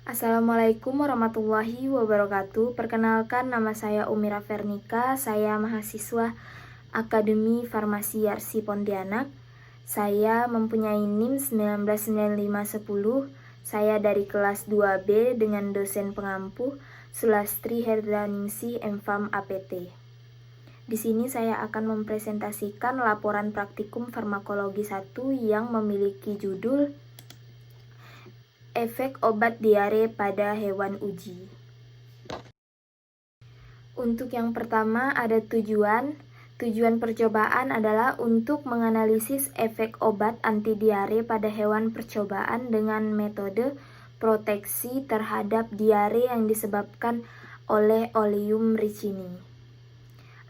Assalamualaikum warahmatullahi wabarakatuh. Perkenalkan, nama saya Umira Vernika. Saya mahasiswa Akademi Farmasi Yarsi Pontianak. Saya mempunyai NIM 199510. Saya dari kelas 2B dengan dosen pengampu Sulastri Herdaningsih MFAM APT. Di sini saya akan mempresentasikan laporan praktikum farmakologi 1 yang memiliki judul Efek obat diare pada hewan uji. Untuk yang pertama ada tujuan. Tujuan percobaan adalah untuk menganalisis efek obat anti diare pada hewan percobaan dengan metode proteksi terhadap diare yang disebabkan oleh Oleum ricini.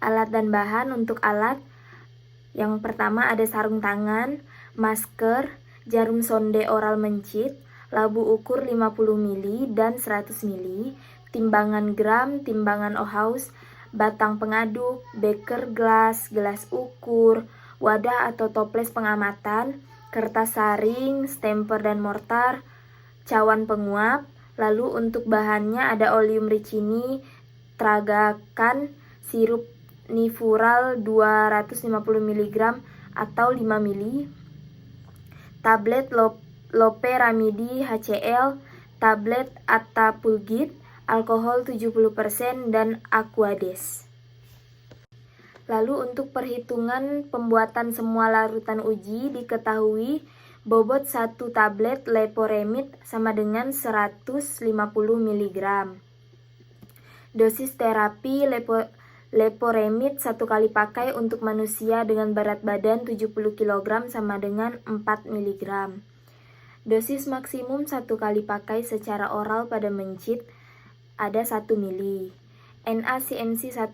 Alat dan bahan untuk alat. Yang pertama ada sarung tangan, masker, jarum sonde oral mencit, labu ukur 50 ml dan 100 ml, timbangan gram, timbangan Ohaus, batang pengaduk, beker gelas, gelas ukur, wadah atau toples pengamatan, kertas saring, stemper dan mortar, cawan penguap. Lalu untuk bahannya ada Oleum ricini, tragakan, sirup nifural 250 mg atau 5 ml, tablet loperamidi HCl, tablet Attapulgite, alkohol 70% dan Aquades. Lalu untuk perhitungan pembuatan semua larutan uji diketahui bobot 1 tablet leporemid sama dengan 150 mg. Dosis terapi leporemid 1 kali pakai untuk manusia dengan berat badan 70 kg sama dengan 4 mg. Dosis maksimum 1 kali pakai secara oral pada mencit ada 1 ml. NaCNC 1%,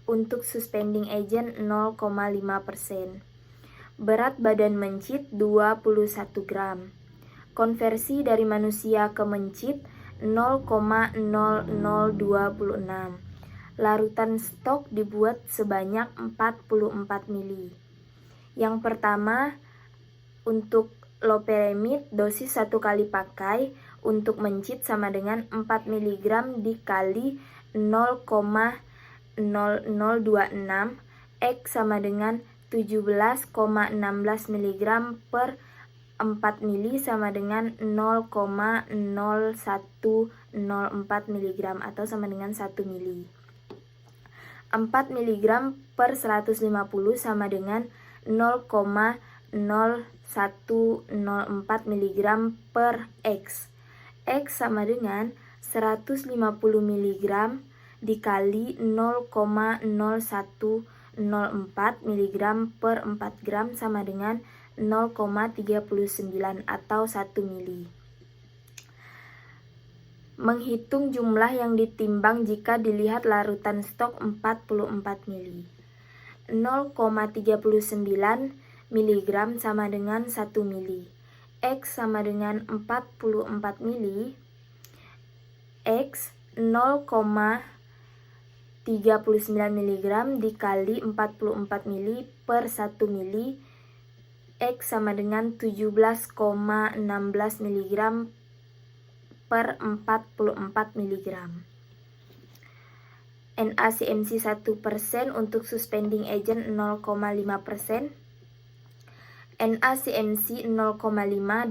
untuk suspending agent 0,5%. Berat badan mencit 21 gram. Konversi dari manusia ke mencit 0,0026. Larutan stok dibuat sebanyak 44 ml. Yang pertama untuk loperamid dosis 1 kali pakai untuk mencit sama dengan 4 mg dikali 0,0026 X sama dengan 17,16 mg per 4 ml sama dengan 0,0104 mg atau sama dengan 1 ml. 4 mg per 150 sama dengan 0,0104 mg per X. X sama dengan 150 mg dikali 0,0104 mg per 4 gram sama dengan 0,39 atau 1 ml. Menghitung jumlah yang ditimbang jika dilihat larutan stok 44 ml. 0,39 mg sama dengan 1 ml. X sama dengan 44 ml. X 0,39 mg dikali 44 ml per 1 ml. X sama dengan 17,16 mg per 44 mg. NaCNC 1% untuk suspending agent 0,5%. NaCNC 0,5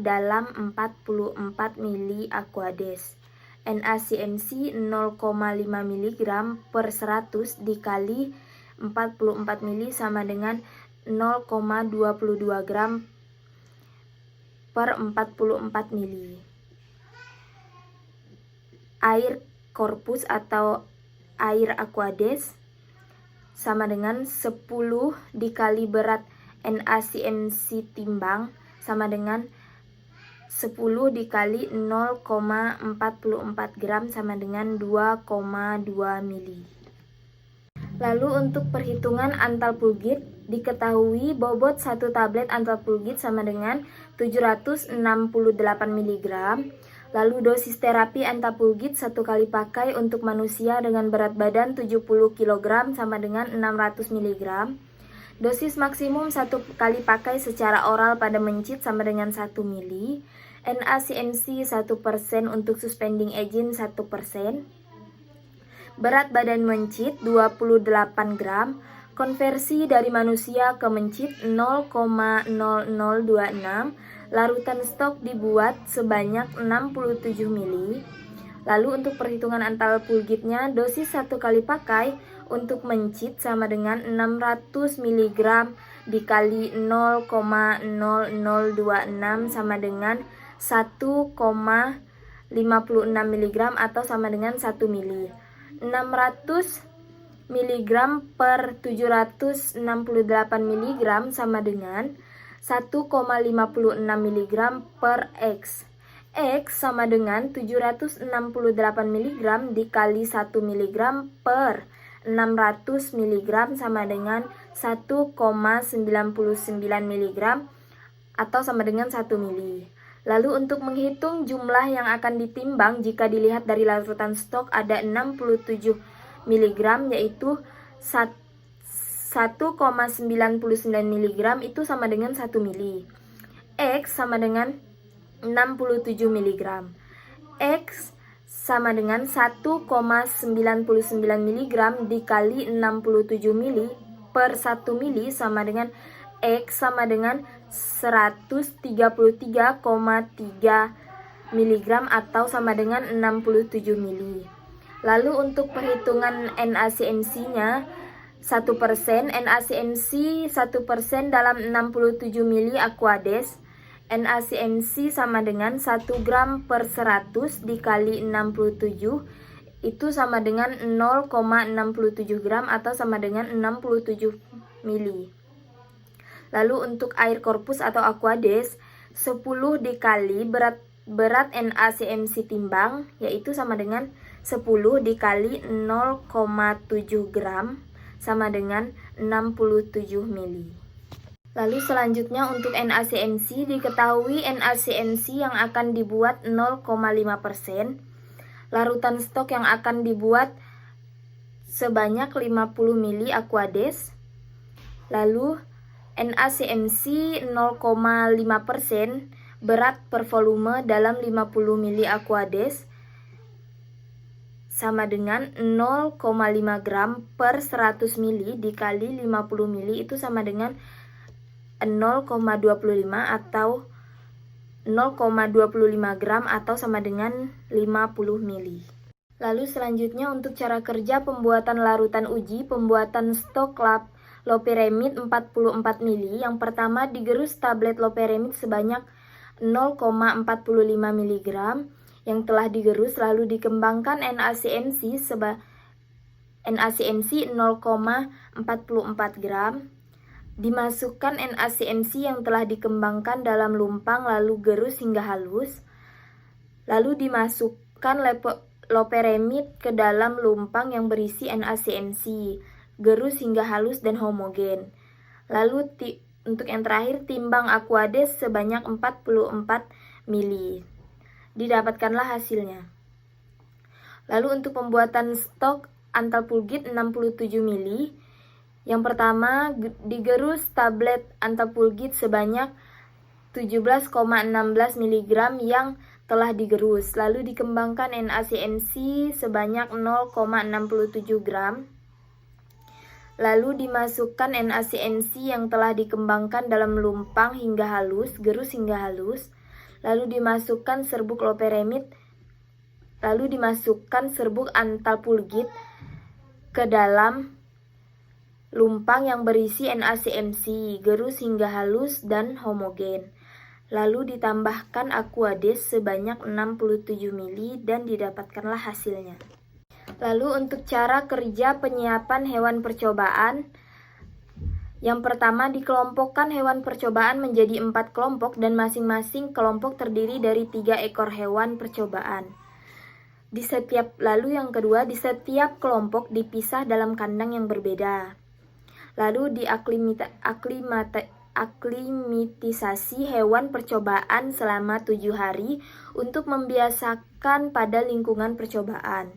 dalam 44 ml Aquades. NaCNC 0,5 mg per 100 dikali 44 ml sama dengan 0,22 gram per 44 ml. Air korpus atau air Aquades sama dengan 10 dikali berat NaCNC timbang sama dengan 10 dikali 0,44 gram sama dengan 2,2 ml. Lalu untuk perhitungan Attapulgite diketahui bobot 1 tablet Attapulgite sama dengan 768 mg. Lalu dosis terapi Attapulgite 1 kali pakai untuk manusia dengan berat badan 70 kg sama dengan 600 mg. Dosis maksimum 1 kali pakai secara oral pada mencit sama dengan 1 ml. NaCNC 1% untuk suspending agent 1%. Berat badan mencit 28 gram. Konversi dari manusia ke mencit 0,0026. Larutan stok dibuat sebanyak 67 mili. Lalu untuk perhitungan antal pulgitnya, dosis 1 kali pakai untuk mencit sama dengan 600 mg dikali 0,0026 sama dengan 1,56 mg atau sama dengan 1 mili. 600 mg per 768 mg sama dengan 1,56 mg per X. X sama dengan 768 mg dikali 1 mg per 600 mg sama dengan 1,99 mg atau sama dengan 1 mili. Lalu untuk menghitung jumlah yang akan ditimbang jika dilihat dari larutan stok ada 67 mg yaitu 1,99 mg itu sama dengan 1 mili. X sama dengan 67 mg. X sama dengan 1,99 mg dikali 67 mili per 1 mili sama dengan X sama dengan 133,3 mg atau sama dengan 67 mili. Lalu untuk perhitungan NaCNC-nya 1%, NaCNC 1% dalam 67 mili Aquades. NaCNC sama dengan 1 gram per 100 dikali 67 itu sama dengan 0,67 gram atau sama dengan 67 mili. Lalu untuk air korpus atau Aquades 10 dikali berat NaCNC timbang yaitu sama dengan 10 dikali 0,7 gram sama dengan 67 mili. Lalu selanjutnya untuk NaCNC diketahui NaCNC yang akan dibuat 0,5%. Larutan stok yang akan dibuat sebanyak 50 mili Aquades. Lalu NaCNC 0,5% berat per volume dalam 50 mili Aquades sama dengan 0,5 gram per 100 mili dikali 50 mili itu sama dengan 0,25 atau 0,25 gram atau sama dengan 50 mili. Lalu selanjutnya untuk cara kerja pembuatan larutan uji pembuatan stok loperamid 44 mili. Yang pertama digerus tablet loperamid sebanyak 0,45 mg yang telah digerus lalu dikembangkan NaCNC 0,44 gram. Dimasukkan NaCNC yang telah dikembangkan dalam lumpang lalu gerus hingga halus. Lalu dimasukkan loperamid ke dalam lumpang yang berisi NaCNC, gerus hingga halus dan homogen. Lalu untuk yang terakhir timbang Aquades sebanyak 44 mili. Didapatkanlah hasilnya. Lalu untuk pembuatan stok antal pulgit 67 mili. Yang pertama digerus tablet antapulgit sebanyak 17,16 mg yang telah digerus. Lalu dikembangkan NaCNC sebanyak 0,67 gram. Lalu dimasukkan NaCNC yang telah dikembangkan dalam lumpang hingga halus, gerus hingga halus. Lalu dimasukkan serbuk loperamid. Lalu dimasukkan serbuk antapulgit ke dalam lumpang yang berisi NaCNC, gerus hingga halus dan homogen. Lalu ditambahkan Aquades sebanyak 67 mili dan didapatkanlah hasilnya. Lalu untuk cara kerja penyiapan hewan percobaan. Yang pertama dikelompokkan hewan percobaan menjadi 4 kelompok dan masing-masing kelompok terdiri dari 3 ekor hewan percobaan. Lalu yang kedua di setiap kelompok dipisah dalam kandang yang berbeda. Lalu diaklimatisasi hewan percobaan selama 7 hari untuk membiasakan pada lingkungan percobaan.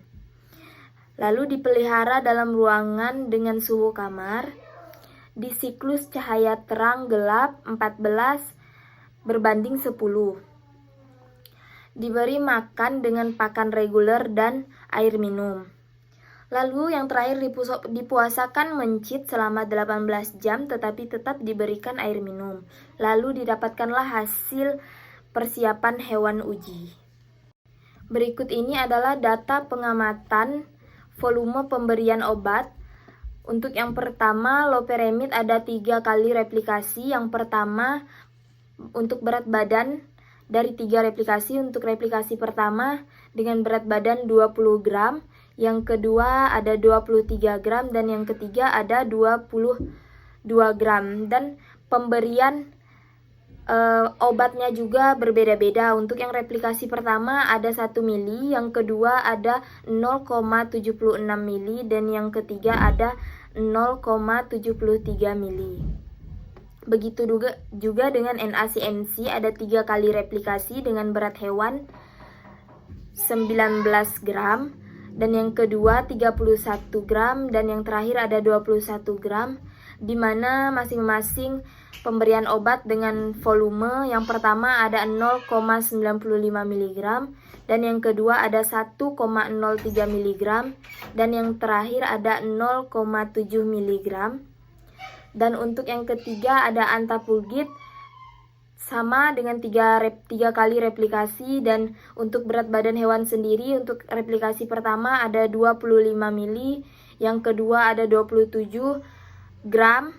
Lalu dipelihara dalam ruangan dengan suhu kamar, di siklus cahaya terang gelap 14 berbanding 10. diberi makan dengan pakan reguler dan air minum. Lalu yang terakhir dipuasakan mencit selama 18 jam tetapi tetap diberikan air minum. Lalu didapatkanlah hasil persiapan hewan uji. Berikut ini adalah data pengamatan volume pemberian obat. Untuk yang pertama, loperamid ada 3 kali replikasi. Yang pertama untuk berat badan dari 3 replikasi. Untuk replikasi pertama dengan berat badan 20 gram, yang kedua ada 23 gram, dan yang ketiga ada 22 gram. Dan pemberian obatnya juga berbeda-beda. Untuk yang replikasi pertama ada 1 mili, yang kedua ada 0,76 mili, dan yang ketiga ada 0,73 mili. Begitu juga dengan NaCNC ada 3 kali replikasi dengan berat hewan 19 gram, dan yang kedua 31 gram, dan yang terakhir ada 21 gram, di mana masing-masing pemberian obat dengan volume yang pertama ada 0,95 mg, dan yang kedua ada 1,03 mg, dan yang terakhir ada 0,7 mg. Dan untuk yang ketiga ada antapulgit sama dengan 3 kali replikasi. Dan untuk berat badan hewan sendiri untuk replikasi pertama ada 25 mili, yang kedua ada 27 gram,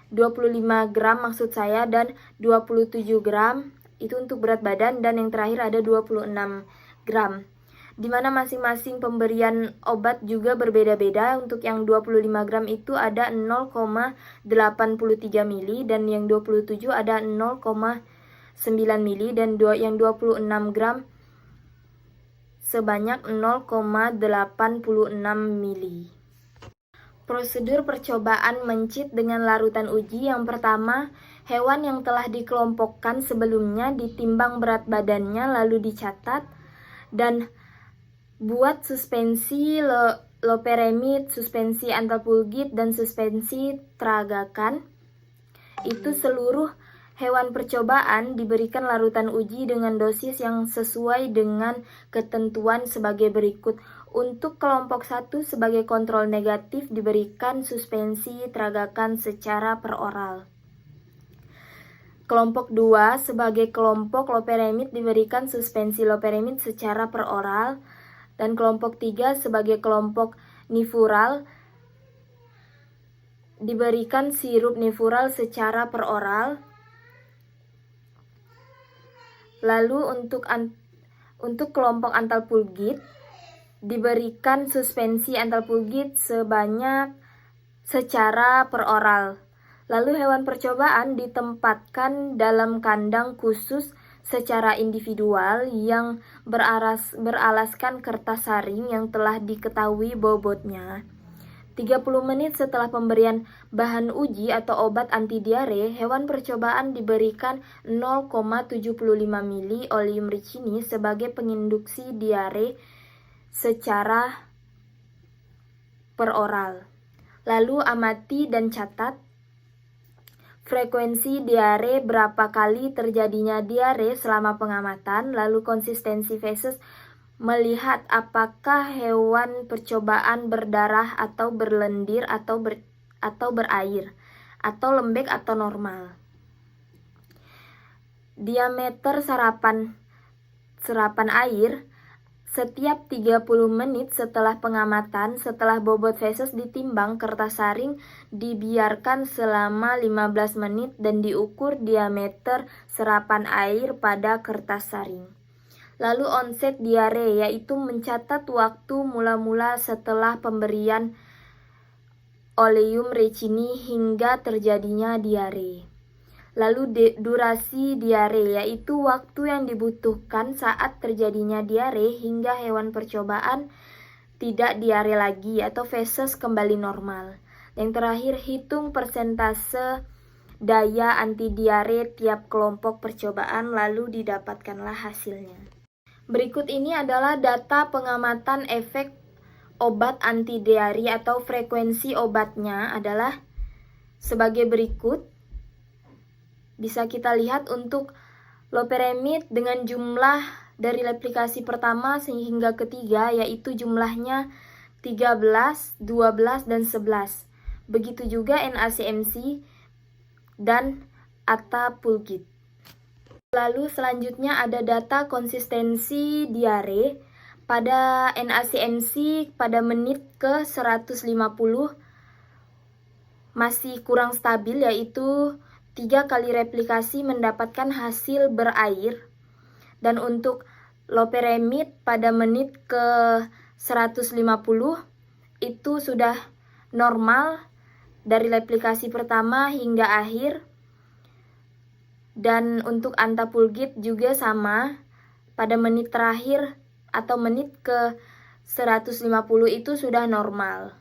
25 gram maksud saya, dan 27 gram itu untuk berat badan, dan yang terakhir ada 26 gram. Di mana masing-masing pemberian obat juga berbeda-beda. Untuk yang 25 gram itu ada 0,83 mili, dan yang 27 ada 0,9 mili, dan yang 26 gram sebanyak 0,86 mili. Prosedur percobaan mencit dengan larutan uji. Yang pertama, hewan yang telah dikelompokkan sebelumnya ditimbang berat badannya lalu dicatat, dan buat suspensi loperamid, suspensi antapulgit, dan suspensi tragakan. Itu seluruh hewan percobaan diberikan larutan uji dengan dosis yang sesuai dengan ketentuan sebagai berikut. Untuk kelompok 1 sebagai kontrol negatif diberikan suspensi tragakan secara peroral. Kelompok 2 sebagai kelompok loperamid diberikan suspensi loperamid secara peroral. Dan kelompok 3 sebagai kelompok nifural diberikan sirup nifural secara peroral. Lalu untuk kelompok antapulgit diberikan suspensi antapulgit secara peroral. Lalu hewan percobaan ditempatkan dalam kandang khusus secara individual yang beralaskan kertas saring yang telah diketahui bobotnya. 30 menit setelah pemberian bahan uji atau obat anti diare, hewan percobaan diberikan 0,75 mili oleum ricini sebagai penginduksi diare secara peroral. Lalu amati dan catat frekuensi diare, berapa kali terjadinya diare selama pengamatan, lalu konsistensi feses, melihat apakah hewan percobaan berdarah atau berlendir atau berair, atau lembek atau normal. Diameter serapan air. Setiap 30 menit setelah pengamatan, setelah bobot feses ditimbang, kertas saring dibiarkan selama 15 menit dan diukur diameter serapan air pada kertas saring. Lalu onset diare, yaitu mencatat waktu mula-mula setelah pemberian oleum ricini hingga terjadinya diare. Lalu durasi diare, yaitu waktu yang dibutuhkan saat terjadinya diare hingga hewan percobaan tidak diare lagi atau feses kembali normal. Yang terakhir, hitung persentase daya anti diare tiap kelompok percobaan lalu didapatkanlah hasilnya. Berikut ini adalah data pengamatan efek obat anti diare atau frekuensi obatnya adalah sebagai berikut. Bisa kita lihat untuk loperamid dengan jumlah dari replikasi pertama sehingga ketiga, yaitu jumlahnya 13, 12, dan 11. Begitu juga NaCNC dan Attapulgite. Lalu selanjutnya ada data konsistensi diare. Pada NaCNC pada menit ke 150 masih kurang stabil, yaitu 3 kali replikasi mendapatkan hasil berair. Dan untuk loperamide pada menit ke 150 itu sudah normal dari replikasi pertama hingga akhir. Dan untuk Attapulgite juga sama, pada menit terakhir atau menit ke 150 itu sudah normal.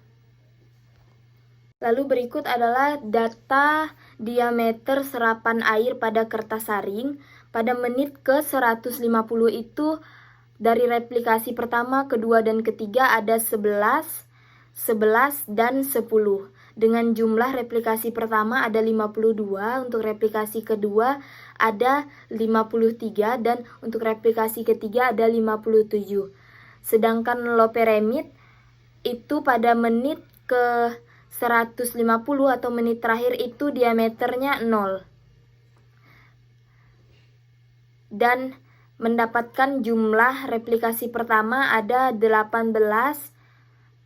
Lalu berikut adalah data diameter serapan air pada kertas saring. Pada menit ke 150 itu dari replikasi pertama, kedua, dan ketiga ada 11, 11, dan 10. Dengan jumlah replikasi pertama ada 52, untuk replikasi kedua ada 53, dan untuk replikasi ketiga ada 57. Sedangkan loperamide itu pada menit ke 150 atau menit terakhir itu diameternya 0 dan mendapatkan jumlah replikasi pertama ada 18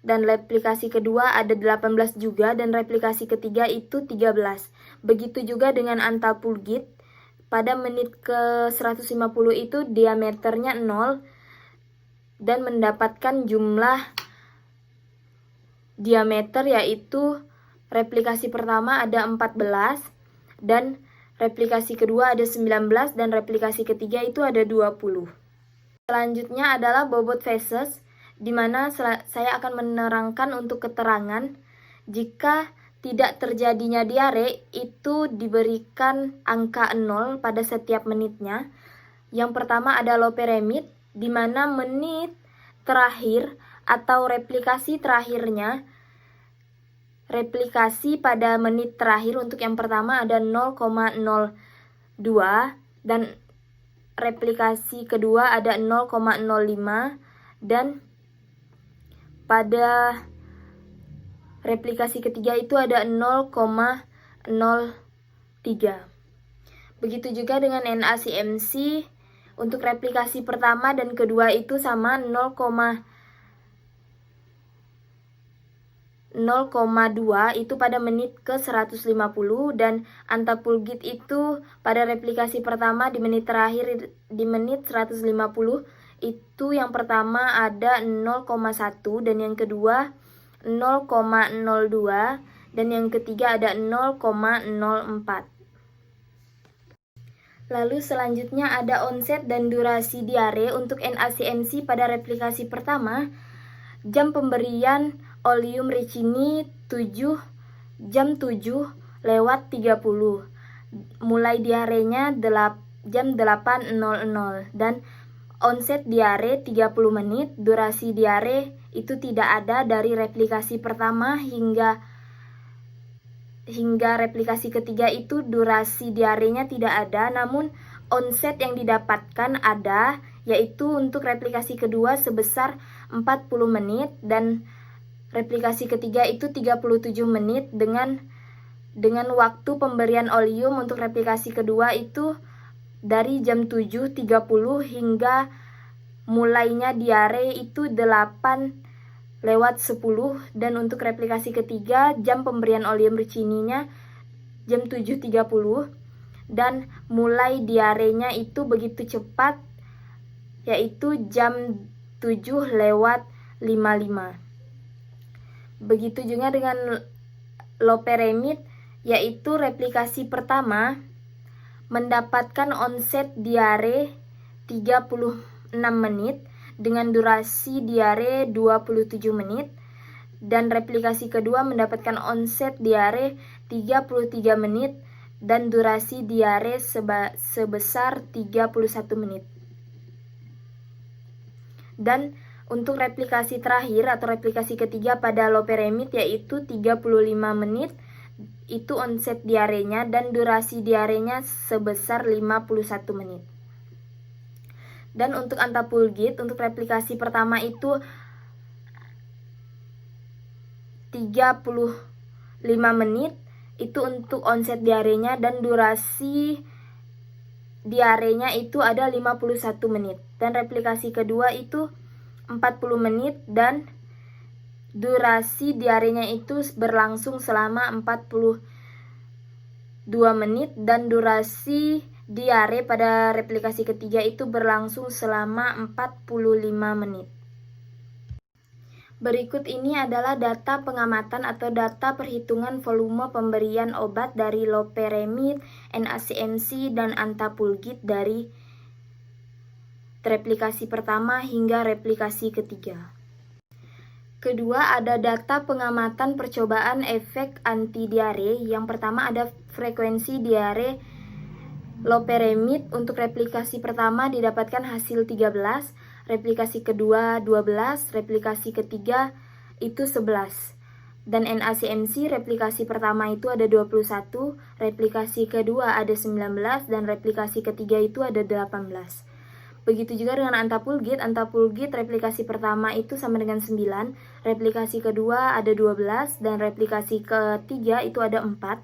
dan replikasi kedua ada 18 juga, dan replikasi ketiga itu 13. Begitu juga dengan Attapulgite, pada menit ke 150 itu diameternya 0 dan mendapatkan jumlah diameter, yaitu replikasi pertama ada 14 dan replikasi kedua ada 19 dan replikasi ketiga itu ada 20. Selanjutnya adalah bobot feses, di mana saya akan menerangkan untuk keterangan jika tidak terjadinya diare itu diberikan angka 0 pada setiap menitnya. Yang pertama ada loperamide, di mana menit terakhir atau replikasi terakhirnya, replikasi pada menit terakhir untuk yang pertama ada 0,02 dan replikasi kedua ada 0,05 dan pada replikasi ketiga itu ada 0,03. Begitu juga dengan NaCNC, untuk replikasi pertama dan kedua itu sama 0,02 itu pada menit ke 150, dan Attapulgite itu pada replikasi pertama di menit terakhir di menit 150 itu yang pertama ada 0,1 dan yang kedua 0,02 dan yang ketiga ada 0,04. Lalu selanjutnya ada onset dan durasi diare. Untuk NaCNC pada replikasi pertama, jam pemberian oleum ricini jam 7 lewat 30. Mulai diarenya jam 8.00 dan onset diare 30 menit. Durasi diare itu tidak ada dari replikasi pertama hingga replikasi ketiga itu durasi diarenya tidak ada, namun onset yang didapatkan ada, yaitu untuk replikasi kedua sebesar 40 menit dan replikasi ketiga itu 37 menit dengan waktu pemberian oleum untuk replikasi kedua itu dari jam 7.30 hingga mulainya diare itu 8 lewat 10, dan untuk replikasi ketiga jam pemberian oleum ricininya jam 7.30 dan mulai diarenya itu begitu cepat, yaitu jam 7 lewat 55. Begitu juga dengan loperamide, yaitu replikasi pertama mendapatkan onset diare 36 menit dengan durasi diare 27 menit, dan replikasi kedua mendapatkan onset diare 33 menit dan durasi diare sebesar 31 menit. Dan untuk replikasi terakhir atau replikasi ketiga pada loperamide yaitu 35 menit, itu onset diarenya dan durasi diarenya sebesar 51 menit. Dan untuk Antapulgit, untuk replikasi pertama itu 35 menit, itu untuk onset diarenya, dan durasi diarenya itu ada 51 menit. Dan replikasi kedua itu 40 menit, dan durasi diarenya itu berlangsung selama 42 menit, dan durasi diare pada replikasi ketiga itu berlangsung selama 45 menit. Berikut ini adalah data pengamatan atau data perhitungan volume pemberian obat dari loperamid, NACMC, dan Antapulgit dari replikasi pertama hingga replikasi ketiga. Kedua, ada data pengamatan percobaan efek anti diare. Yang pertama ada frekuensi diare loperamid. Untuk replikasi pertama didapatkan hasil 13, replikasi kedua 12, replikasi ketiga itu 11. Dan NACMC replikasi pertama itu ada 21, replikasi kedua ada 19, dan replikasi ketiga itu ada 18. Begitu juga dengan Antapulgit. Antapulgit replikasi pertama itu sama dengan 9, replikasi kedua ada 12, dan replikasi ketiga itu ada 4.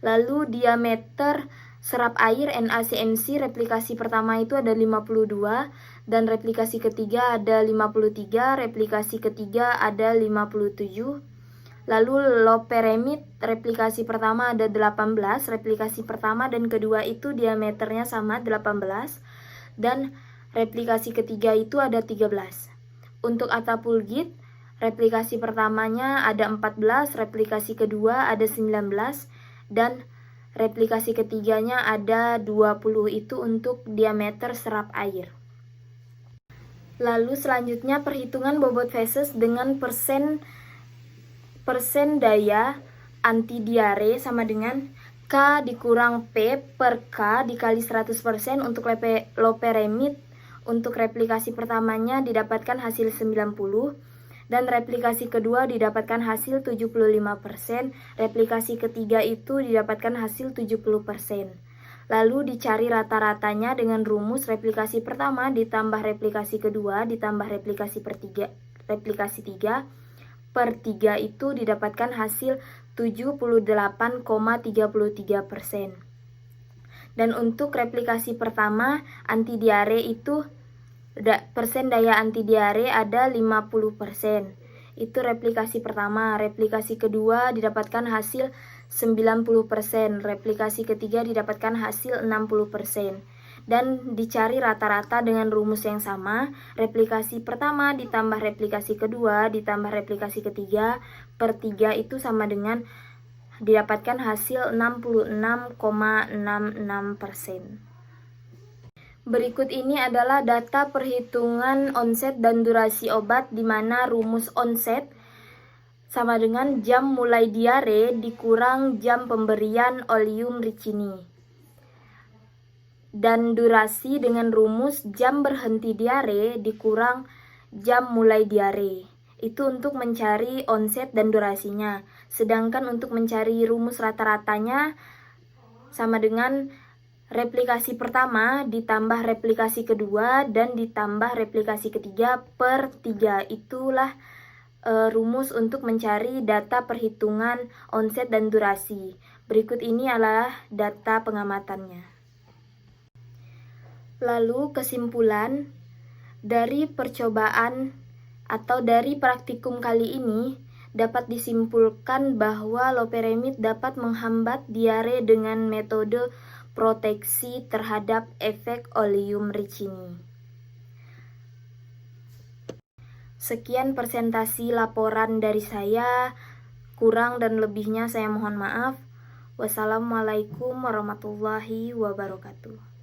Lalu diameter serap air NACMC replikasi pertama itu ada 52, dan replikasi ketiga ada 53, replikasi ketiga ada 57. Lalu loperamid replikasi pertama ada 18, replikasi pertama dan kedua itu diameternya sama 18, dan replikasi ketiga itu ada 13. Untuk Antapulgit replikasi pertamanya ada 14, replikasi kedua ada 19, dan replikasi ketiganya ada 20, itu untuk diameter serap air. Lalu selanjutnya perhitungan bobot feses dengan persen daya anti diare sama dengan K dikurang P per K dikali 100%. Untuk loperamid, untuk replikasi pertamanya didapatkan hasil 90, dan replikasi kedua didapatkan hasil 75%, replikasi ketiga itu didapatkan hasil 70%. Lalu dicari rata-ratanya dengan rumus replikasi pertama ditambah replikasi kedua ditambah replikasi 3 per 3 itu didapatkan hasil 78,33%. Dan untuk replikasi pertama anti diare itu persen daya anti diare ada 50%. Itu replikasi pertama. Replikasi kedua didapatkan hasil 90%, replikasi ketiga didapatkan hasil 60%. Dan dicari rata-rata dengan rumus yang sama, replikasi pertama ditambah replikasi kedua ditambah replikasi ketiga per 3 itu sama dengan didapatkan hasil 66,66%. Berikut ini adalah data perhitungan onset dan durasi obat, di mana rumus onset sama dengan jam mulai diare dikurang jam pemberian oleum ricini. Dan durasi dengan rumus jam berhenti diare dikurang jam mulai diare. Itu untuk mencari onset dan durasinya. Sedangkan untuk mencari rumus rata-ratanya sama dengan replikasi pertama ditambah replikasi kedua dan ditambah replikasi ketiga per 3. Itulah rumus untuk mencari data perhitungan onset dan durasi. Berikut ini adalah data pengamatannya. Lalu kesimpulan dari percobaan atau dari praktikum kali ini dapat disimpulkan bahwa loperamid dapat menghambat diare dengan metode proteksi terhadap efek oleum ricini. Sekian presentasi laporan dari saya, kurang dan lebihnya saya mohon maaf. Wassalamualaikum warahmatullahi wabarakatuh.